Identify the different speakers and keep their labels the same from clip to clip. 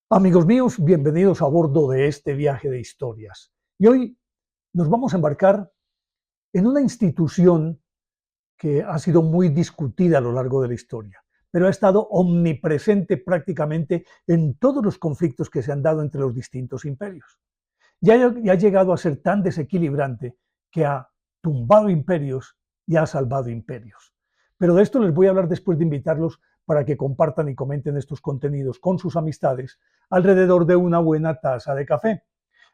Speaker 1: Amigos míos, bienvenidos a bordo de este viaje de historias. Y hoy nos vamos a embarcar en una institución que ha sido muy discutida a lo largo de la historia, pero ha estado omnipresente prácticamente en todos los conflictos que se han dado entre los distintos imperios. Ya ha llegado a ser tan desequilibrante que ha tumbado imperios y ha salvado imperios. Pero de esto les voy a hablar después de invitarlos para que compartan y comenten estos contenidos con sus amistades alrededor de una buena taza de café.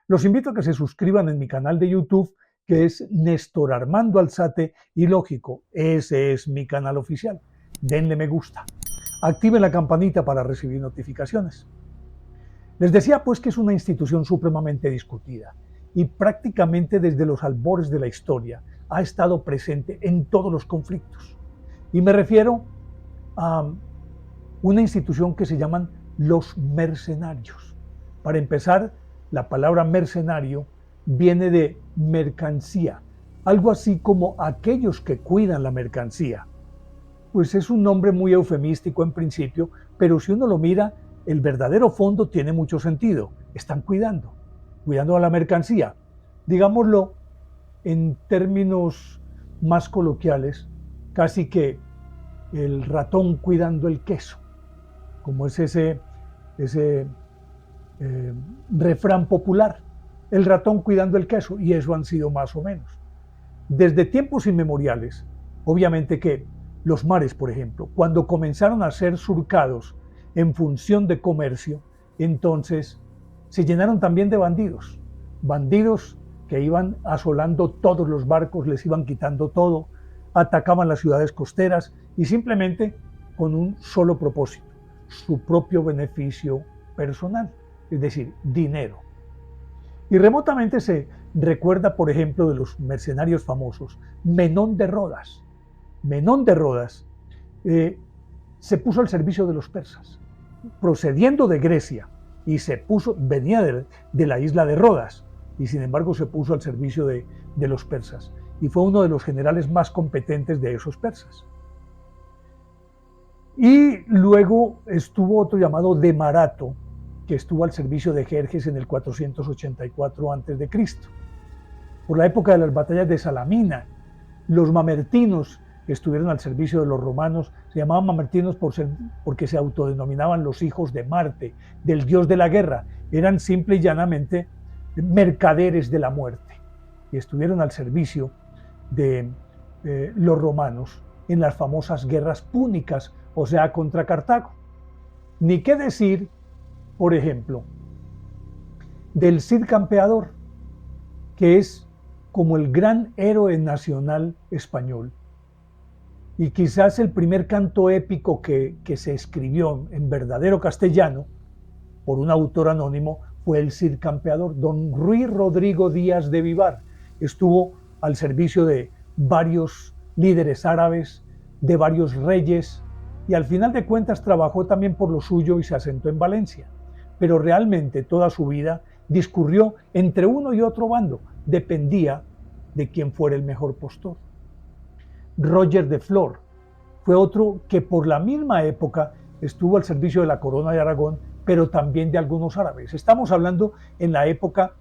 Speaker 1: Los invito a que se suscriban en mi canal de YouTube, que es Néstor Armando Alzate, y lógico, ese es mi canal oficial. Denle me gusta. Activen la campanita para recibir notificaciones. Les decía pues que es una institución supremamente discutida y prácticamente desde los albores de la historia ha estado presente en todos los conflictos. Y me refiero a una institución que se llaman los mercenarios. Para empezar, la palabra mercenario viene de mercancía, algo así como aquellos que cuidan la mercancía. Pues es un nombre muy eufemístico en principio, pero si uno lo mira, el verdadero fondo tiene mucho sentido. Están cuidando a la mercancía. Digámoslo en términos más coloquiales, casi que el ratón cuidando el queso, como es ese refrán popular, el ratón cuidando el queso, y eso han sido más o menos. Desde tiempos inmemoriales, obviamente que los mares, por ejemplo, cuando comenzaron a ser surcados en función de comercio, entonces se llenaron también de bandidos, bandidos que iban asolando todos los barcos, les iban quitando todo, atacaban las ciudades costeras y simplemente con un solo propósito, su propio beneficio personal, es decir, dinero. Y remotamente se recuerda, por ejemplo, de los mercenarios famosos, Menón de Rodas. Menón de Rodas se puso al servicio de los persas, procediendo de Grecia, y venía de la isla de Rodas, y sin embargo se puso al servicio de los persas, y fue uno de los generales más competentes de esos persas. Y luego estuvo otro llamado Demarato, que estuvo al servicio de Jerjes en el 484 a.C. Por la época de las batallas de Salamina, los mamertinos que estuvieron al servicio de los romanos se llamaban mamertinos porque se autodenominaban los hijos de Marte, del dios de la guerra. Eran simple y llanamente mercaderes de la muerte y estuvieron al servicio de los romanos en las famosas guerras púnicas, o sea, contra Cartago. Ni qué decir, por ejemplo, del Cid Campeador, que es como el gran héroe nacional español y quizás el primer canto épico que se escribió en verdadero castellano por un autor anónimo fue el Cid Campeador. Don Ruy Rodrigo Díaz de Vivar estuvo al servicio de varios líderes árabes, de varios reyes, y al final de cuentas trabajó también por lo suyo y se asentó en Valencia. Pero realmente toda su vida discurrió entre uno y otro bando, dependía de quién fuera el mejor postor. Roger de Flor fue otro que por la misma época estuvo al servicio de la corona de Aragón, pero también de algunos árabes. Estamos hablando en la época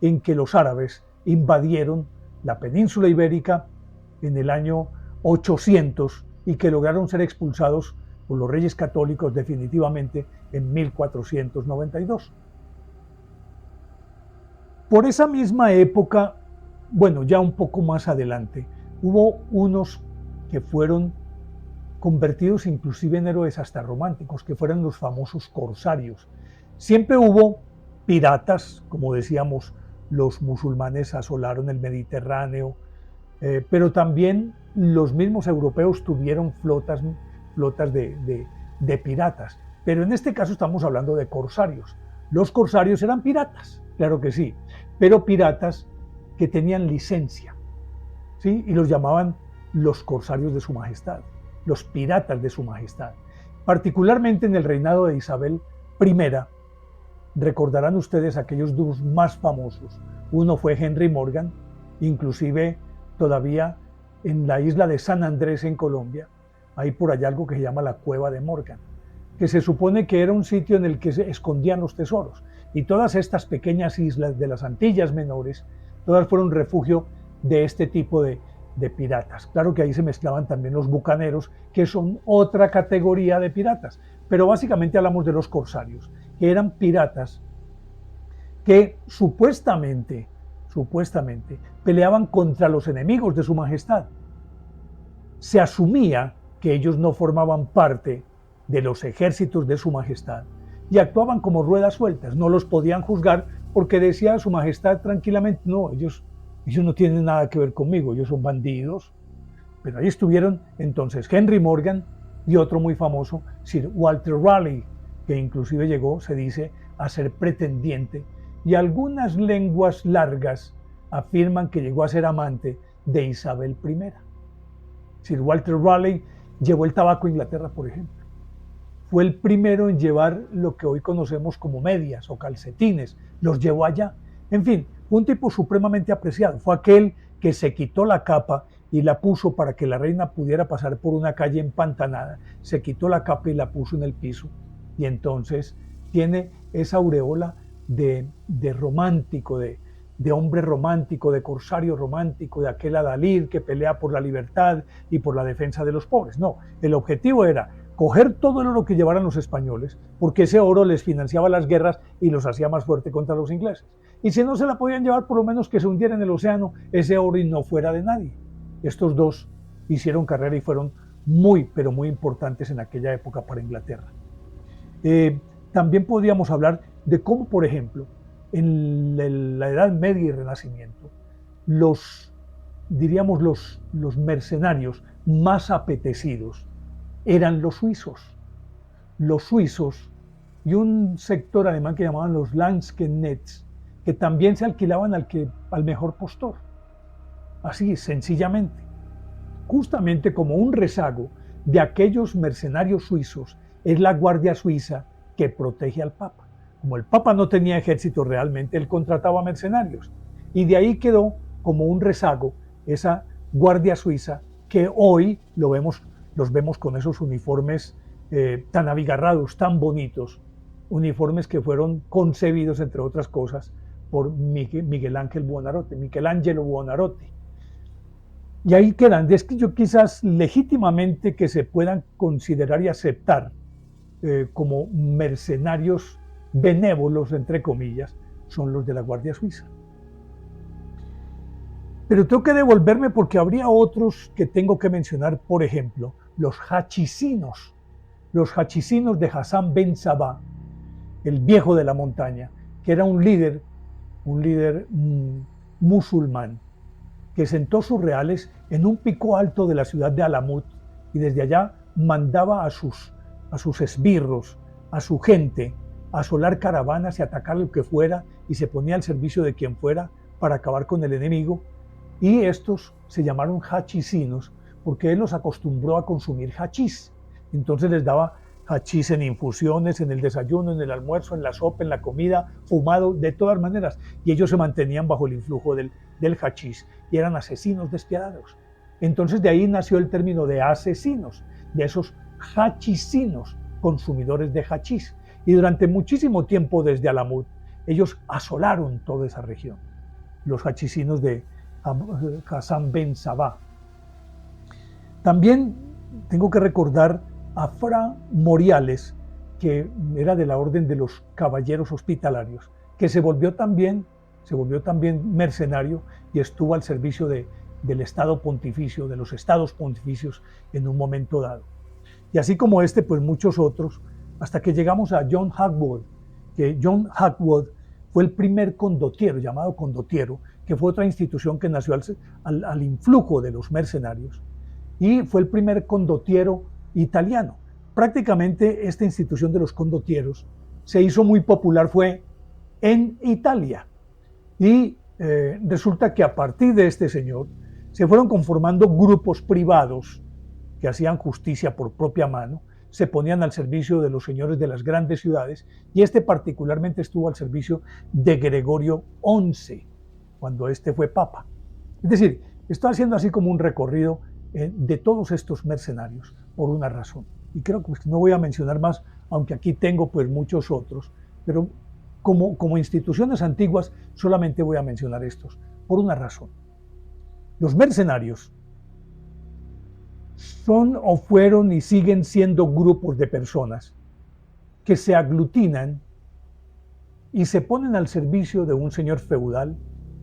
Speaker 1: en que los árabes invadieron la península ibérica en el año 800 y que lograron ser expulsados por los reyes católicos definitivamente en 1492. Por esa misma época, bueno, ya un poco más adelante, hubo unos que fueron convertidos inclusive en héroes hasta románticos, que fueron los famosos corsarios. Siempre hubo piratas, como decíamos, los musulmanes asolaron el Mediterráneo, pero también los mismos europeos tuvieron flotas de piratas. Pero en este caso estamos hablando de corsarios. Los corsarios eran piratas, claro que sí, pero piratas que tenían licencia, ¿sí? Y los llamaban los corsarios de su majestad, los piratas de su majestad. Particularmente en el reinado de Isabel I, recordarán ustedes aquellos dos más famosos. Uno fue Henry Morgan, inclusive todavía en la isla de San Andrés en Colombia, hay por allá algo que se llama la Cueva de Morgan. que se supone que era un sitio en el que se escondían los tesoros. Y todas estas pequeñas islas de las Antillas Menores, todas fueron refugio de este tipo de piratas. Claro que ahí se mezclaban también los bucaneros, que son otra categoría de piratas, pero básicamente hablamos de los corsarios, que eran piratas que supuestamente peleaban contra los enemigos de su majestad. Se asumía que ellos no formaban parte de los ejércitos de su majestad y actuaban como ruedas sueltas, no los podían juzgar porque decía su majestad tranquilamente, no, ellos no tienen nada que ver conmigo, ellos son bandidos. Pero ahí estuvieron entonces Henry Morgan y otro muy famoso, Sir Walter Raleigh, que inclusive llegó, se dice, a ser pretendiente, y algunas lenguas largas afirman que llegó a ser amante de Isabel I. Sir Walter Raleigh llevó el tabaco a Inglaterra, por ejemplo. Fue el primero en llevar lo que hoy conocemos como medias o calcetines, los llevó allá. En fin, fue un tipo supremamente apreciado. Fue aquel que se quitó la capa y la puso para que la reina pudiera pasar por una calle empantanada. Se quitó la capa y la puso en el piso. Y entonces tiene esa aureola de romántico, de hombre romántico, de corsario romántico, de aquel adalid que pelea por la libertad y por la defensa de los pobres. No, el objetivo era coger todo el oro que llevaran los españoles, porque ese oro les financiaba las guerras y los hacía más fuerte contra los ingleses. Y si no se la podían llevar, por lo menos que se hundiera en el océano ese oro y no fuera de nadie. Estos dos hicieron carrera y fueron muy, pero muy importantes en aquella época para Inglaterra. También podríamos hablar de cómo, por ejemplo, en la Edad Media y Renacimiento, los mercenarios más apetecidos eran los suizos. Los suizos y un sector alemán que llamaban los Landsknechts, que también se alquilaban al mejor postor. Así, sencillamente. Justamente como un rezago de aquellos mercenarios suizos es la Guardia Suiza que protege al Papa. Como el Papa no tenía ejército realmente, él contrataba mercenarios. Y de ahí quedó como un rezago esa Guardia Suiza que hoy los vemos con esos uniformes tan abigarrados, tan bonitos, uniformes que fueron concebidos, entre otras cosas, por Michelangelo Buonarroti. Y ahí quedan, es que yo quizás legítimamente que se puedan considerar y aceptar como mercenarios benévolos, entre comillas, son los de la Guardia Suiza. Pero tengo que devolverme porque habría otros que tengo que mencionar, por ejemplo, los hachisinos de Hassan Ben Sabah, el viejo de la montaña, que era un líder musulmán, que sentó sus reales en un pico alto de la ciudad de Alamut y desde allá mandaba a sus esbirros, a su gente, a asolar caravanas y atacar lo que fuera y se ponía al servicio de quien fuera para acabar con el enemigo. Y estos se llamaron hachisinos porque él los acostumbró a consumir hachís. Entonces les daba hachís en infusiones, en el desayuno, en el almuerzo, en la sopa, en la comida, fumado, de todas maneras. Y ellos se mantenían bajo el influjo del hachís y eran asesinos despiadados. Entonces de ahí nació el término de asesinos, de esos hachisinos, consumidores de hachís. Y durante muchísimo tiempo desde Alamut, ellos asolaron toda esa región, los hachisinos de Hassan Ben Sabah. También tengo que recordar a Fra Moriales, que era de la orden de los caballeros hospitalarios, que se volvió también mercenario y estuvo al servicio del Estado Pontificio, de los Estados Pontificios en un momento dado. Y así como este, pues muchos otros, hasta que llegamos a John Hagwood, que John Hagwood fue el primer condottiero, llamado condottiero, que fue otra institución que nació al influjo de los mercenarios, y fue el primer condottiero italiano. Prácticamente esta institución de los condottieros se hizo muy popular, fue en Italia, y resulta que a partir de este señor se fueron conformando grupos privados que hacían justicia por propia mano, se ponían al servicio de los señores de las grandes ciudades, y este particularmente estuvo al servicio de Gregorio XI, cuando este fue papa. Es decir, estoy haciendo así como un recorrido de todos estos mercenarios, por una razón. Y creo que no voy a mencionar más aunque aquí tengo pues muchos otros, pero como instituciones antiguas solamente voy a mencionar estos, por una razón. Los mercenarios son o fueron y siguen siendo grupos de personas que se aglutinan y se ponen al servicio de un señor feudal,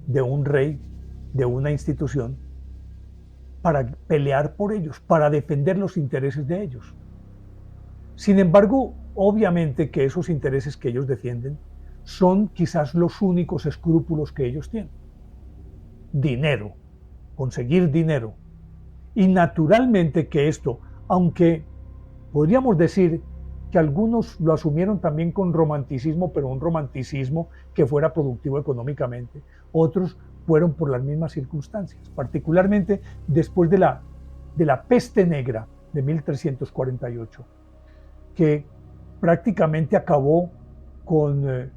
Speaker 1: de un rey, de una institución, para pelear por ellos, para defender los intereses de ellos. Sin embargo, obviamente que esos intereses que ellos defienden son quizás los únicos escrúpulos que ellos tienen. Dinero, conseguir dinero. Y naturalmente que esto, aunque podríamos decir que algunos lo asumieron también con romanticismo, pero un romanticismo que fuera productivo económicamente, otros fueron por las mismas circunstancias, particularmente después de la peste negra de 1348, que prácticamente acabó con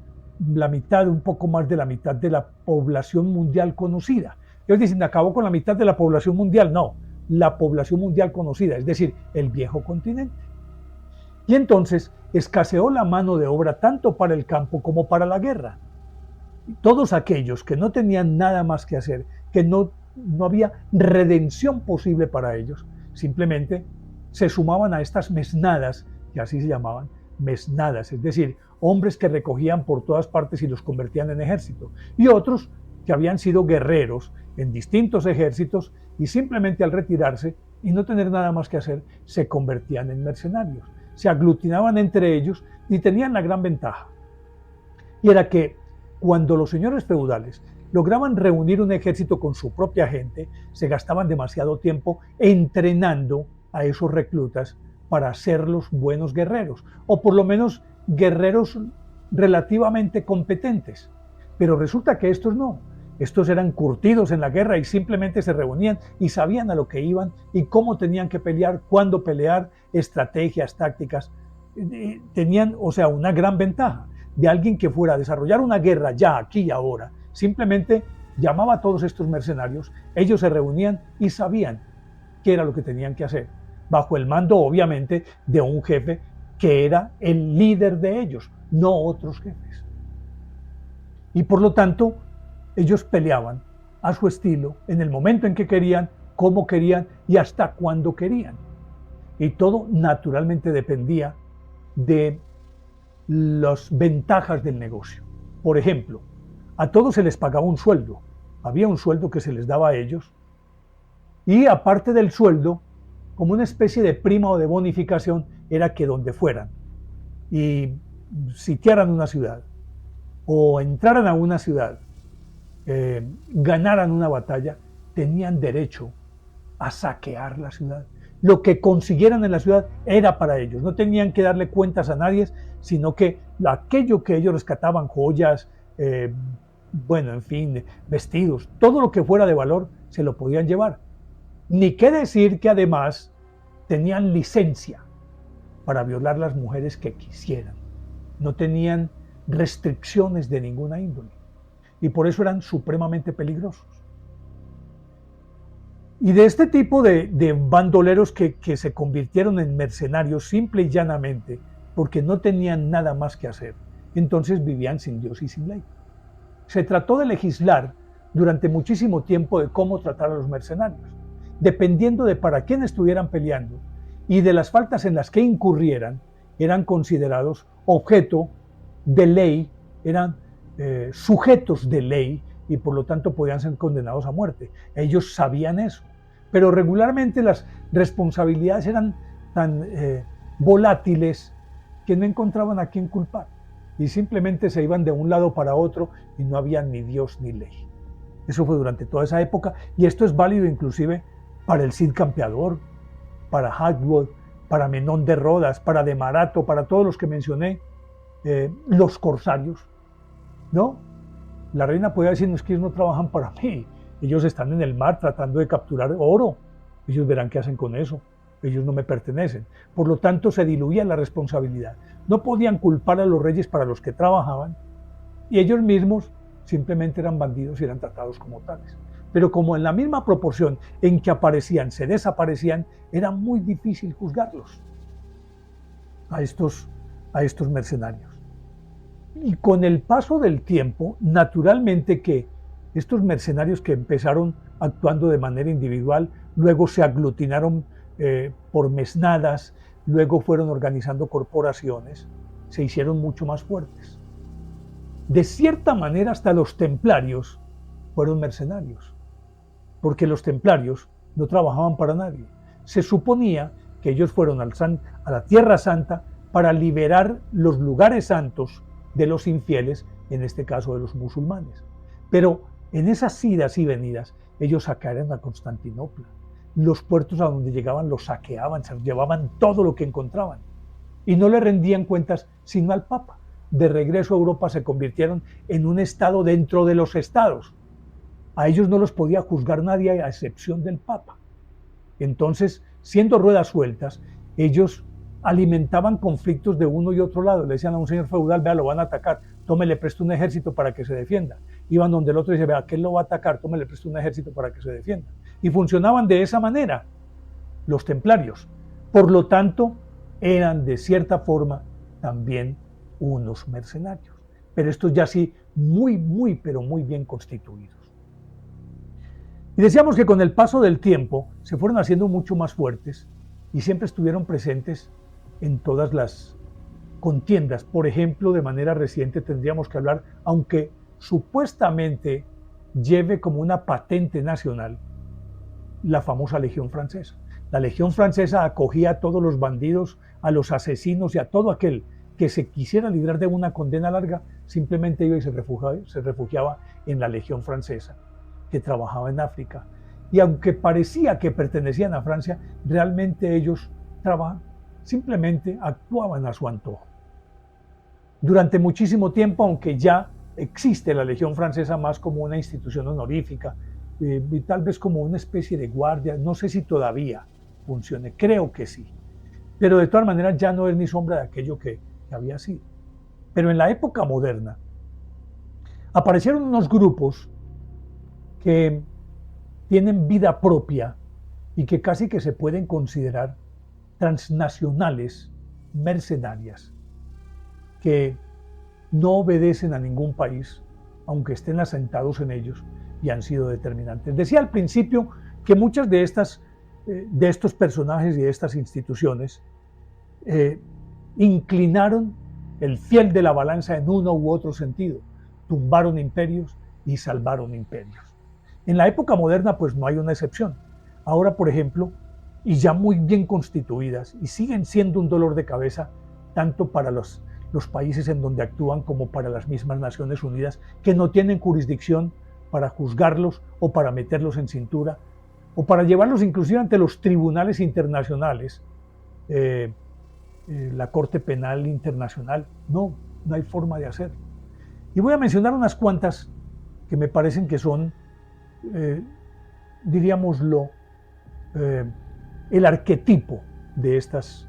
Speaker 1: la mitad, un poco más de la mitad de la población mundial conocida. Ellos dicen, acabó con la mitad de la población mundial. No, la población mundial conocida, es decir, el viejo continente. Y entonces escaseó la mano de obra tanto para el campo como para la guerra. Todos aquellos que no tenían nada más que hacer, que no había redención posible para ellos, simplemente se sumaban a estas mesnadas, que así se llamaban, mesnadas, es decir, hombres que recogían por todas partes y los convertían en ejército, y otros que habían sido guerreros en distintos ejércitos y simplemente al retirarse y no tener nada más que hacer, se convertían en mercenarios, se aglutinaban entre ellos y tenían la gran ventaja. Y era que cuando los señores feudales lograban reunir un ejército con su propia gente, se gastaban demasiado tiempo entrenando a esos reclutas para hacerlos buenos guerreros, o por lo menos guerreros relativamente competentes. Pero resulta que estos no. Estos eran curtidos en la guerra y simplemente se reunían y sabían a lo que iban y cómo tenían que pelear, cuándo pelear, estrategias, tácticas. Tenían, o sea, una gran ventaja de alguien que fuera a desarrollar una guerra ya, aquí y ahora. Simplemente llamaba a todos estos mercenarios, ellos se reunían y sabían qué era lo que tenían que hacer, bajo el mando, obviamente, de un jefe que era el líder de ellos, no otros jefes. Y por lo tanto, ellos peleaban a su estilo, en el momento en que querían, cómo querían y hasta cuándo querían. Y todo naturalmente dependía de las ventajas del negocio. Por ejemplo, a todos se les pagaba un sueldo. Había un sueldo que se les daba a ellos. Y aparte del sueldo, como una especie de prima o de bonificación, era que donde fueran y sitiaran una ciudad o entraran a una ciudad, ganaran una batalla, tenían derecho a saquear la ciudad. Lo que consiguieran en la ciudad era para ellos, no tenían que darle cuentas a nadie, sino que aquello que ellos rescataban, joyas, bueno, en fin, vestidos, todo lo que fuera de valor, se lo podían llevar. Ni qué decir que además tenían licencia para violar las mujeres que quisieran. No tenían restricciones de ninguna índole. Y por eso eran supremamente peligrosos. Y de este tipo de bandoleros que se convirtieron en mercenarios simple y llanamente, porque no tenían nada más que hacer, entonces vivían sin Dios y sin ley. Se trató de legislar durante muchísimo tiempo de cómo tratar a los mercenarios, dependiendo de para quién estuvieran peleando y de las faltas en las que incurrieran, eran considerados objeto de ley, eran sujetos de ley y por lo tanto podían ser condenados a muerte. Ellos sabían eso, pero regularmente las responsabilidades eran tan volátiles que no encontraban a quién culpar y simplemente se iban de un lado para otro y no había ni Dios ni ley. Eso fue durante toda esa época y esto es válido inclusive para el Cid Campeador, para Hagwood, para Menón de Rodas, para De Marato, para todos los que mencioné, los corsarios, ¿no? La reina podía decir, no, es que ellos no trabajan para mí, ellos están en el mar tratando de capturar oro, ellos verán qué hacen con eso, ellos no me pertenecen. Por lo tanto, se diluía la responsabilidad. No podían culpar a los reyes para los que trabajaban y ellos mismos simplemente eran bandidos y eran tratados como tales. Pero como en la misma proporción en que aparecían, se desaparecían, era muy difícil juzgarlos a estos a estos mercenarios. Y con el paso del tiempo, naturalmente que estos mercenarios que empezaron actuando de manera individual, luego se aglutinaron por mesnadas, luego fueron organizando corporaciones, se hicieron mucho más fuertes. De cierta manera, hasta los templarios fueron mercenarios, porque los templarios no trabajaban para nadie. Se suponía que ellos fueron a la Tierra Santa para liberar los lugares santos de los infieles, en este caso de los musulmanes. Pero en esas idas y venidas, ellos saquearon a Constantinopla. Los puertos a donde llegaban los saqueaban, se llevaban todo lo que encontraban y no le rendían cuentas sino al Papa. De regreso a Europa se convirtieron en un estado dentro de los estados. A ellos no los podía juzgar nadie a excepción del Papa. Entonces, siendo ruedas sueltas, ellos alimentaban conflictos de uno y otro lado. Le decían a un señor feudal, vea, lo van a atacar, tome, le presto un ejército para que se defienda. Iban donde el otro y dice, vea, ¿qué lo va a atacar? Tome, le presto un ejército para que se defienda. Y funcionaban de esa manera los templarios. Por lo tanto, eran de cierta forma también unos mercenarios. Pero estos ya sí pero muy bien constituidos. Y decíamos que con el paso del tiempo se fueron haciendo mucho más fuertes y siempre estuvieron presentes en todas las contiendas. Por ejemplo, de manera reciente tendríamos que hablar, aunque supuestamente lleve como una patente nacional, la famosa Legión Francesa. La Legión Francesa acogía a todos los bandidos, a los asesinos y a todo aquel que se quisiera librar de una condena larga, simplemente iba y se refugiaba en la Legión Francesa, que trabajaba en África. Y aunque parecía que pertenecían a Francia, realmente ellos simplemente actuaban a su antojo. Durante muchísimo tiempo, aunque ya existe la Legión Francesa más como una institución honorífica, y tal vez como una especie de guardia, no sé si todavía funcione, creo que sí, pero de todas maneras ya no es ni sombra de aquello que había sido. Pero en la época moderna aparecieron unos grupos que tienen vida propia y que casi que se pueden considerar transnacionales, mercenarias, que no obedecen a ningún país, aunque estén asentados en ellos, y han sido determinantes. Decía al principio que muchas de estos personajes y de estas instituciones inclinaron el fiel de la balanza en uno u otro sentido, tumbaron imperios y salvaron imperios. En la época moderna pues no hay una excepción. Ahora, por ejemplo, y ya muy bien constituidas, y siguen siendo un dolor de cabeza tanto para los países en donde actúan como para las mismas Naciones Unidas, que no tienen jurisdicción para juzgarlos o para meterlos en cintura o para llevarlos inclusive ante los tribunales internacionales, la Corte Penal Internacional. No hay forma de hacerlo. Y voy a mencionar unas cuantas que me parecen que son, diríamoslo, el arquetipo de estas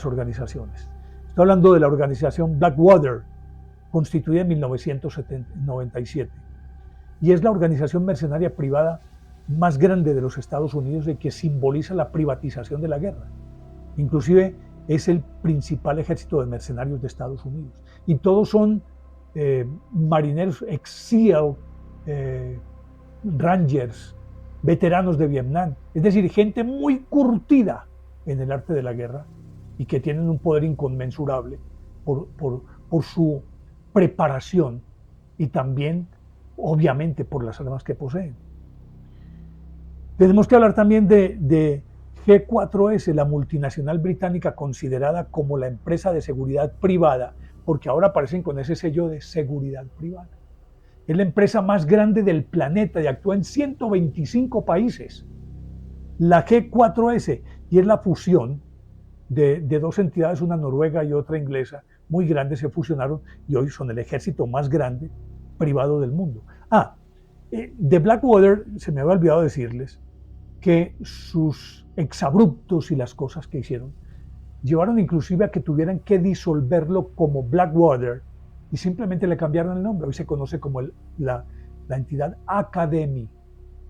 Speaker 1: organizaciones. Estoy hablando de la organización Blackwater, constituida en 1997, y es la organización mercenaria privada más grande de los Estados Unidos y que simboliza la privatización de la guerra. Inclusive es el principal ejército de mercenarios de Estados Unidos. Y todos son marineros ex-SEAL, Rangers, veteranos de Vietnam, es decir, gente muy curtida en el arte de la guerra y que tienen un poder inconmensurable por su preparación y también, obviamente, por las armas que poseen. Tenemos que hablar también de G4S, la multinacional británica considerada como la empresa de seguridad privada, porque ahora aparecen con ese sello de seguridad privada. Es la empresa más grande del planeta y actúa en 125 países. La G4S, y es la fusión de dos entidades, una noruega y otra inglesa, muy grandes, se fusionaron y hoy son el ejército más grande privado del mundo. De Blackwater se me había olvidado decirles que sus exabruptos y las cosas que hicieron llevaron inclusive a que tuvieran que disolverlo como Blackwater y simplemente le cambiaron el nombre. Hoy se conoce como la entidad Academy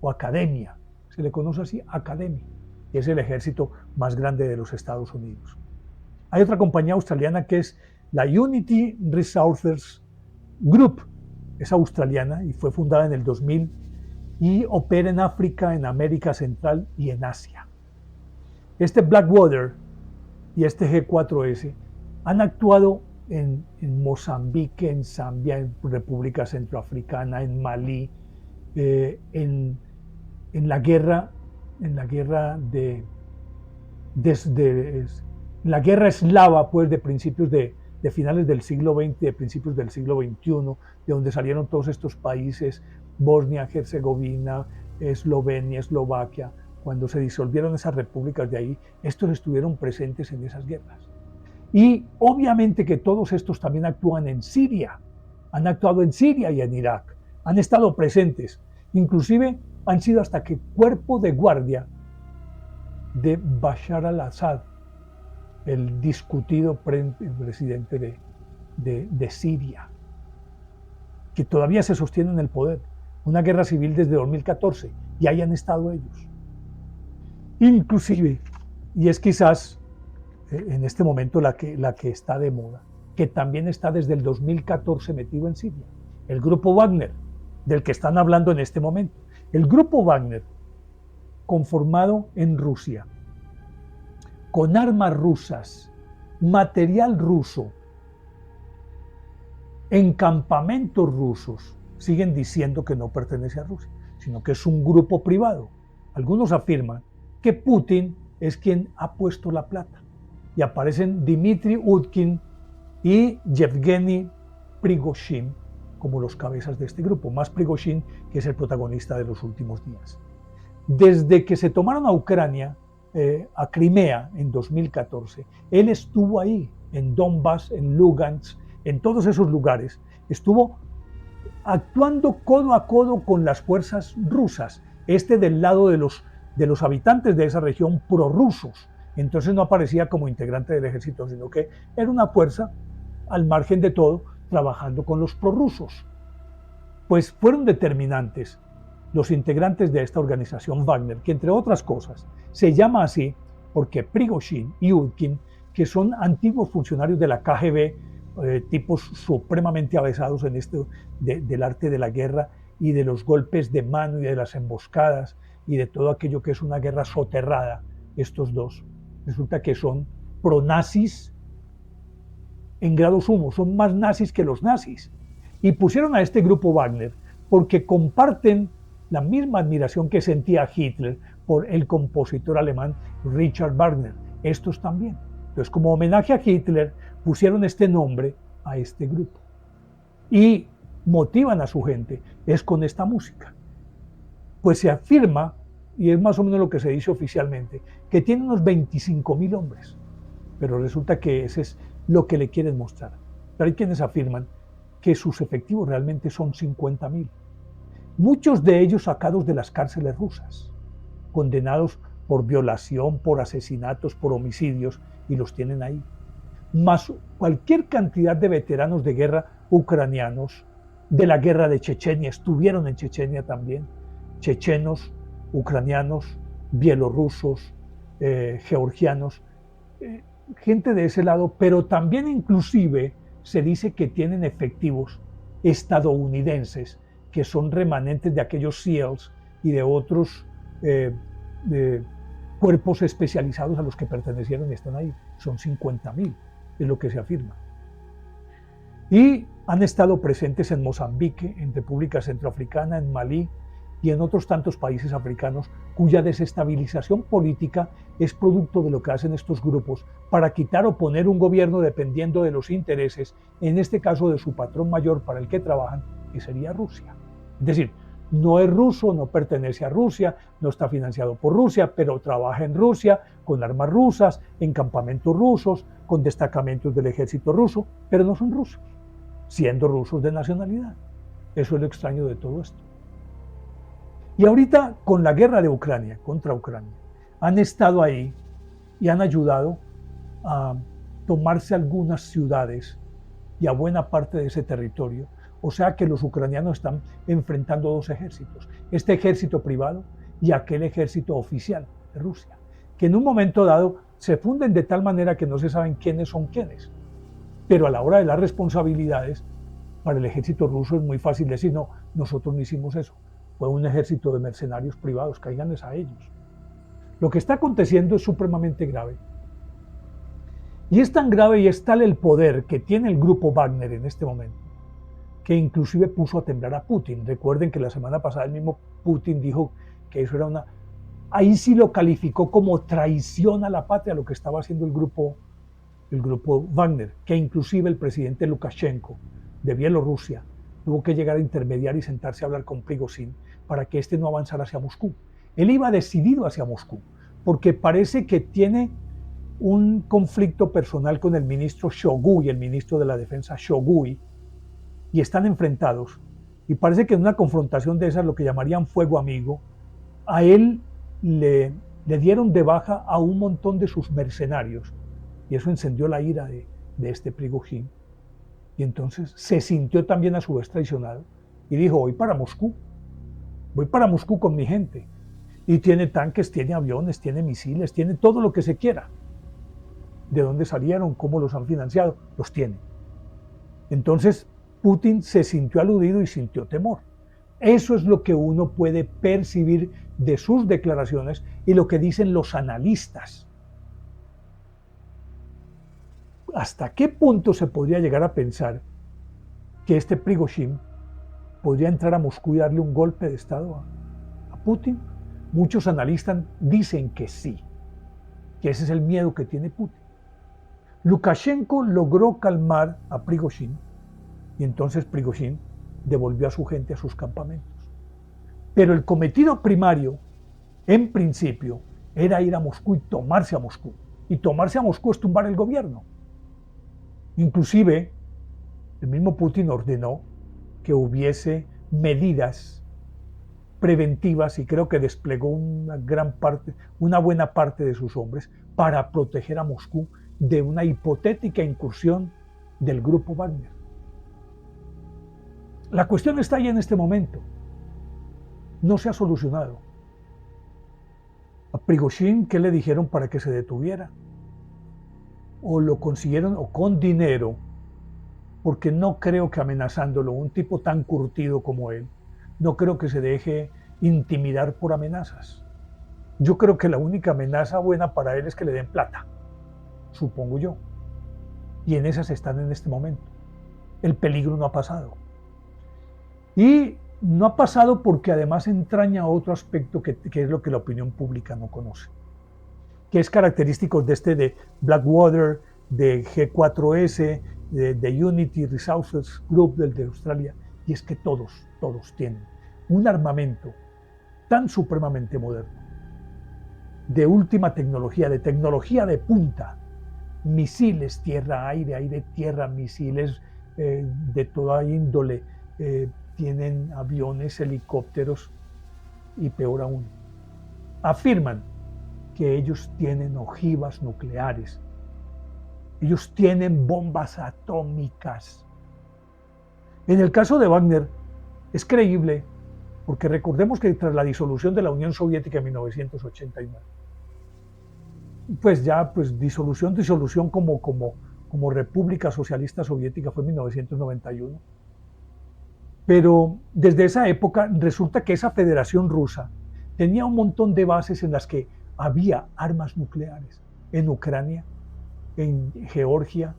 Speaker 1: o Academia, se le conoce así, Academy, y es el ejército más grande de los Estados Unidos. Hay otra compañía australiana que es La Unity Resources Group es australiana y fue fundada en el 2000 y opera en África, en América Central y en Asia. Este Blackwater y este G4S han actuado en Mozambique, en Zambia, en República Centroafricana, en Malí, en la guerra la guerra eslava, pues, de principios de finales del siglo XX, de principios del siglo XXI, de donde salieron todos estos países, Bosnia, Herzegovina, Eslovenia, Eslovaquia. Cuando se disolvieron esas repúblicas de ahí, estos estuvieron presentes en esas guerras. Y obviamente que todos estos también actúan en Siria, han actuado en Siria y en Irak, han estado presentes, inclusive han sido hasta que cuerpo de guardia de Bashar al-Assad, el discutido presidente de Siria, que todavía se sostiene en el poder, una guerra civil desde 2014, y ahí han estado ellos. Inclusive, y es quizás en este momento la que está de moda, que también está desde el 2014 metido en Siria, el grupo Wagner, del que están hablando en este momento. El grupo Wagner, conformado en Rusia, con armas rusas, material ruso, en campamentos rusos, siguen diciendo que no pertenece a Rusia, sino que es un grupo privado. Algunos afirman que Putin es quien ha puesto la plata. Y aparecen Dmitry Utkin y Yevgeny Prigozhin como los cabezas de este grupo, más Prigozhin, que es el protagonista de los últimos días. Desde que se tomaron a Ucrania, a Crimea en 2014, él estuvo ahí, en Donbass, en Lugansk, en todos esos lugares, estuvo actuando codo a codo con las fuerzas rusas, del lado de los habitantes de esa región prorrusos. Entonces no aparecía como integrante del ejército, sino que era una fuerza al margen de todo, trabajando con los prorrusos. Pues fueron determinantes los integrantes de esta organización Wagner, que entre otras cosas se llama así porque Prigozhin y Utkin, que son antiguos funcionarios de la KGB, tipos supremamente avesados en esto del arte de la guerra y de los golpes de mano y de las emboscadas y de todo aquello que es una guerra soterrada, estos dos, resulta que son pronazis en grado sumo, son más nazis que los nazis. Y pusieron a este grupo Wagner porque comparten la misma admiración que sentía Hitler por el compositor alemán Richard Wagner, estos también. Entonces, como homenaje a Hitler, pusieron este nombre a este grupo. Y motivan a su gente, es con esta música. Pues se afirma, y es más o menos lo que se dice oficialmente, que tiene unos 25.000 hombres. Pero resulta que ese es lo que le quieren mostrar. Pero hay quienes afirman que sus efectivos realmente son 50.000. Muchos de ellos sacados de las cárceles rusas, condenados por violación, por asesinatos, por homicidios, y los tienen ahí. Más cualquier cantidad de veteranos de guerra ucranianos, de la guerra de Chechenia, estuvieron en Chechenia también, chechenos, ucranianos, bielorrusos, georgianos, gente de ese lado, pero también inclusive se dice que tienen efectivos estadounidenses, que son remanentes de aquellos SEALs y de otros cuerpos especializados a los que pertenecieron y están ahí. Son 50.000, es lo que se afirma. Y han estado presentes en Mozambique, en República Centroafricana, en Malí y en otros tantos países africanos cuya desestabilización política es producto de lo que hacen estos grupos para quitar o poner un gobierno dependiendo de los intereses, en este caso de su patrón mayor para el que trabajan, que sería Rusia. Es decir, no es ruso, no pertenece a Rusia, no está financiado por Rusia, pero trabaja en Rusia, con armas rusas, en campamentos rusos, con destacamentos del ejército ruso, pero no son rusos, siendo rusos de nacionalidad. Eso es lo extraño de todo esto. Y ahorita, con la guerra de Ucrania, contra Ucrania, han estado ahí y han ayudado a tomarse algunas ciudades y a buena parte de ese territorio. O sea que los ucranianos están enfrentando dos ejércitos, este ejército privado y aquel ejército oficial de Rusia, que en un momento dado se funden de tal manera que no se saben quiénes son quiénes. Pero a la hora de las responsabilidades, para el ejército ruso es muy fácil decir, no, nosotros no hicimos eso. Fue un ejército de mercenarios privados, cáiganles a ellos. Lo que está aconteciendo es supremamente grave. Y es tan grave y es tal el poder que tiene el grupo Wagner en este momento, que inclusive puso a temblar a Putin. Recuerden que la semana pasada el mismo Putin dijo que eso era una... Ahí sí lo calificó como traición a la patria lo que estaba haciendo el grupo Wagner, que inclusive el presidente Lukashenko de Bielorrusia tuvo que llegar a intermediar y sentarse a hablar con Prigozhin para que éste no avanzara hacia Moscú. Él iba decidido hacia Moscú, porque parece que tiene un conflicto personal con el ministro Shoigu y el ministro de la Defensa Shoigu, y están enfrentados. Y parece que en una confrontación de esas, lo que llamarían fuego amigo, a él le dieron de baja a un montón de sus mercenarios, y eso encendió la ira de este Prigozhin. Y entonces se sintió también a su vez traicionado y dijo, voy para Moscú con mi gente. Y tiene tanques, tiene aviones, tiene misiles, tiene todo lo que se quiera. ¿De dónde salieron? ¿Cómo los han financiado? Los tiene. Entonces Putin se sintió aludido y sintió temor. Eso es lo que uno puede percibir de sus declaraciones y lo que dicen los analistas. ¿Hasta qué punto se podría llegar a pensar que este Prigozhin podría entrar a Moscú y darle un golpe de estado a Putin? Muchos analistas dicen que sí, que ese es el miedo que tiene Putin. Lukashenko logró calmar a Prigozhin y entonces Prigozhin devolvió a su gente a sus campamentos. Pero el cometido primario, en principio, era ir a Moscú y tomarse a Moscú. Y tomarse a Moscú es tumbar el gobierno. Inclusive, el mismo Putin ordenó que hubiese medidas preventivas y creo que desplegó una buena parte de sus hombres para proteger a Moscú de una hipotética incursión del grupo Wagner. La cuestión está ahí en este momento. No se ha solucionado. A Prigozhin, ¿qué le dijeron para que se detuviera? O lo consiguieron o con dinero, porque no creo que amenazándolo, un tipo tan curtido como él, no creo que se deje intimidar por amenazas. Yo creo que la única amenaza buena para él es que le den plata, supongo yo. Y en esas están en este momento. El peligro no ha pasado. Y no ha pasado porque además entraña otro aspecto que es lo que la opinión pública no conoce, que es característico de Blackwater, de G4S, de Unity Resources Group de Australia, y es que todos tienen un armamento tan supremamente moderno, de última tecnología, de tecnología de punta, misiles tierra-aire, aire-tierra, misiles de toda índole, tienen aviones, helicópteros y peor aún, afirman que ellos tienen ojivas nucleares, ellos tienen bombas atómicas. En el caso de Wagner es creíble porque recordemos que tras la disolución de la Unión Soviética en 1989, disolución como República Socialista Soviética fue en 1991. Pero desde esa época resulta que esa Federación Rusa tenía un montón de bases en las que había armas nucleares, en Ucrania, en Georgia,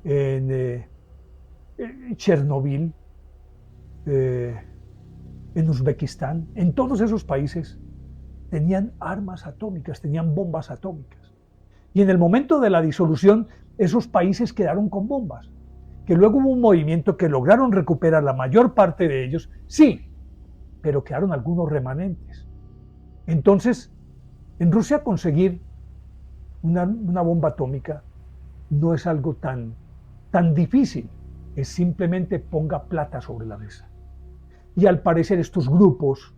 Speaker 1: en Chernobyl, en Uzbekistán, en todos esos países tenían armas atómicas, tenían bombas atómicas. Y en el momento de la disolución, esos países quedaron con bombas, que luego hubo un movimiento que lograron recuperar la mayor parte de ellos, sí, pero quedaron algunos remanentes. Entonces, en Rusia conseguir una bomba atómica no es algo tan difícil, es simplemente ponga plata sobre la mesa. Y al parecer estos grupos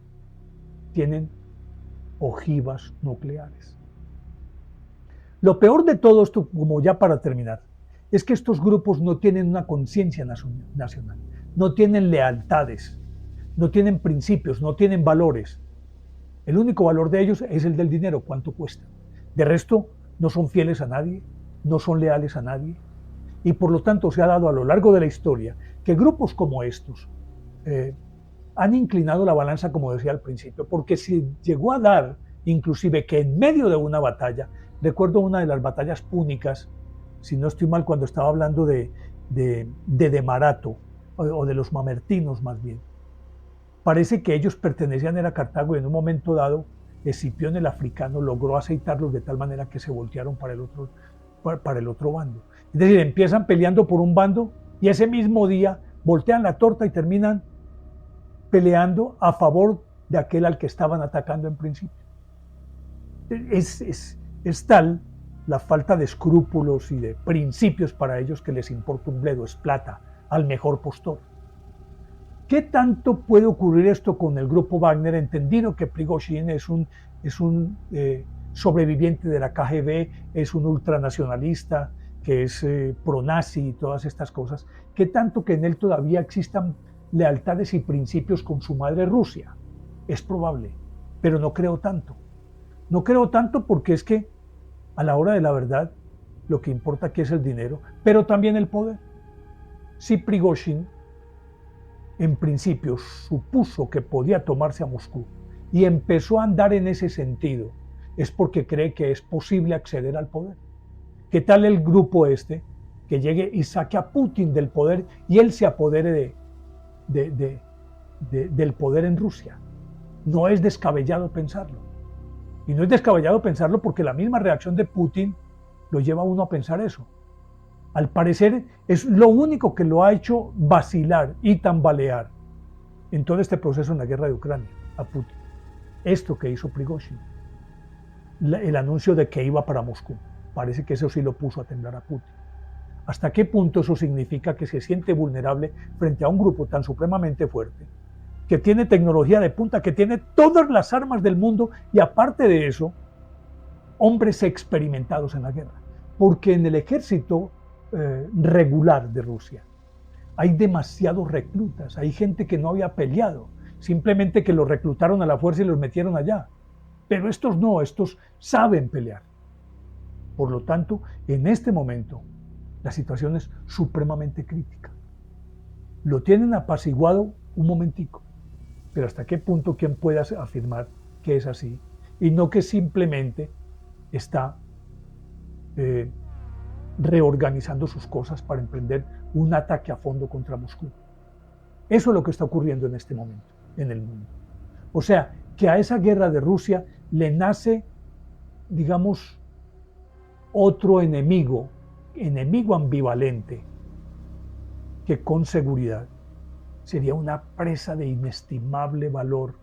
Speaker 1: tienen ojivas nucleares. Lo peor de todo esto, como ya para terminar, es que estos grupos no tienen una conciencia nacional, no tienen lealtades, no tienen principios, no tienen valores. El único valor de ellos es el del dinero, cuánto cuesta. De resto, no son fieles a nadie, no son leales a nadie. Y por lo tanto se ha dado a lo largo de la historia que grupos como estos han inclinado la balanza, como decía al principio, porque se llegó a dar inclusive que en medio de una batalla, recuerdo una de las batallas púnicas, si no estoy mal, cuando estaba hablando de Marato, o de los mamertinos más bien, parece que ellos pertenecían a Cartago y en un momento dado Escipión el africano logró aceitarlos de tal manera que se voltearon para el otro bando. Es decir, empiezan peleando por un bando y ese mismo día voltean la torta y terminan peleando a favor de aquel al que estaban atacando en principio. Es tal la falta de escrúpulos y de principios para ellos que les importa un bledo, es plata, al mejor postor. ¿Qué tanto puede ocurrir esto con el grupo Wagner, entendido que Prigozhin es un sobreviviente de la KGB, es un ultranacionalista, que es pro-nazi y todas estas cosas? ¿Qué tanto que en él todavía existan lealtades y principios con su madre Rusia? Es probable, pero no creo tanto. No creo tanto porque es que a la hora de la verdad lo que importa aquí es el dinero, pero también el poder. Si Prigozhin en principio supuso que podía tomarse a Moscú y empezó a andar en ese sentido, es porque cree que es posible acceder al poder. ¿Qué tal el grupo este que llegue y saque a Putin del poder y él se apodere del poder en Rusia? No es descabellado pensarlo. Y no es descabellado pensarlo porque la misma reacción de Putin lo lleva a uno a pensar eso. Al parecer es lo único que lo ha hecho vacilar y tambalear en todo este proceso en la guerra de Ucrania, a Putin. Esto que hizo Prigozhin, el anuncio de que iba para Moscú, parece que eso sí lo puso a temblar a Putin. ¿Hasta qué punto eso significa que se siente vulnerable frente a un grupo tan supremamente fuerte, que tiene tecnología de punta, que tiene todas las armas del mundo y aparte de eso, hombres experimentados en la guerra? Porque en el ejército regular de Rusia hay demasiados reclutas, hay gente que no había peleado, simplemente que los reclutaron a la fuerza y los metieron allá. Pero estos no, estos saben pelear. Por lo tanto, en este momento, la situación es supremamente crítica. Lo tienen apaciguado un momentico, pero hasta qué punto quién puede afirmar que es así y no que simplemente está reorganizando sus cosas para emprender un ataque a fondo contra Moscú. Eso es lo que está ocurriendo en este momento en el mundo. O sea, que a esa guerra de Rusia le nace, digamos, otro enemigo ambivalente, que con seguridad sería una presa de inestimable valor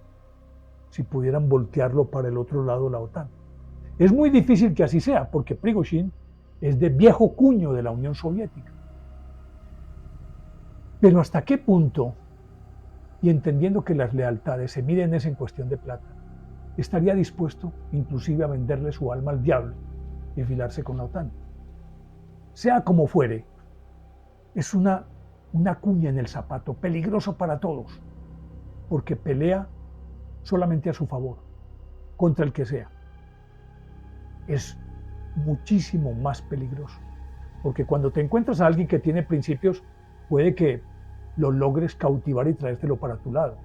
Speaker 1: si pudieran voltearlo para el otro lado la OTAN. Es muy difícil que así sea, porque Prigozhin es de viejo cuño de la Unión Soviética. Pero ¿hasta qué punto, y entendiendo que las lealtades se miden en cuestión de plata, estaría dispuesto inclusive a venderle su alma al diablo y enfilarse con la OTAN? Sea como fuere, es una cuña en el zapato, peligroso para todos, porque pelea solamente a su favor, contra el que sea. Es muchísimo más peligroso, porque cuando te encuentras a alguien que tiene principios, puede que lo logres cautivar y traértelo para tu lado,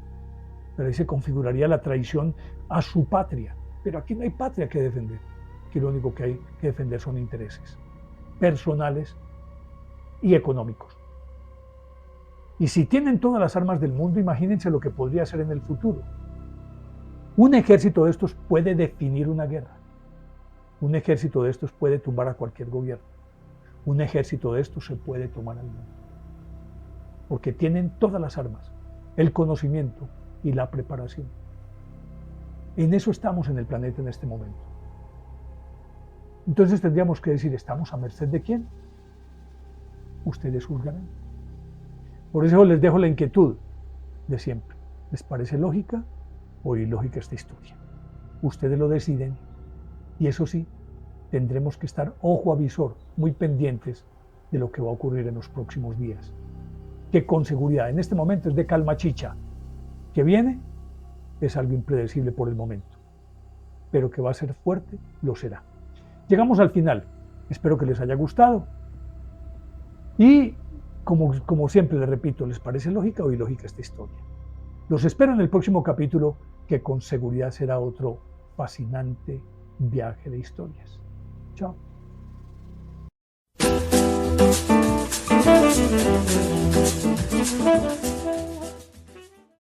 Speaker 1: pero ahí se configuraría la traición a su patria. Pero aquí no hay patria que defender, aquí lo único que hay que defender son intereses personales y económicos. Y si tienen todas las armas del mundo, imagínense lo que podría ser en el futuro. Un ejército de estos puede definir una guerra. Un ejército de estos puede tumbar a cualquier gobierno. Un ejército de estos se puede tomar al mundo. Porque tienen todas las armas, el conocimiento y la preparación. En eso estamos en el planeta en este momento. Entonces tendríamos que decir, ¿estamos a merced de quién? Ustedes juzgarán. Por eso les dejo la inquietud de siempre. ¿Les parece lógica o ilógica esta historia? Ustedes lo deciden. Y eso sí, tendremos que estar ojo a visor, muy pendientes de lo que va a ocurrir en los próximos días. Que con seguridad en este momento es de calma chicha. Que viene es algo impredecible por el momento. Pero que va a ser fuerte, lo será. Llegamos al final. Espero que les haya gustado. Y como siempre les repito, ¿les parece lógica o ilógica esta historia? Los espero en el próximo capítulo, que con seguridad será otro fascinante viaje de historias. Chao.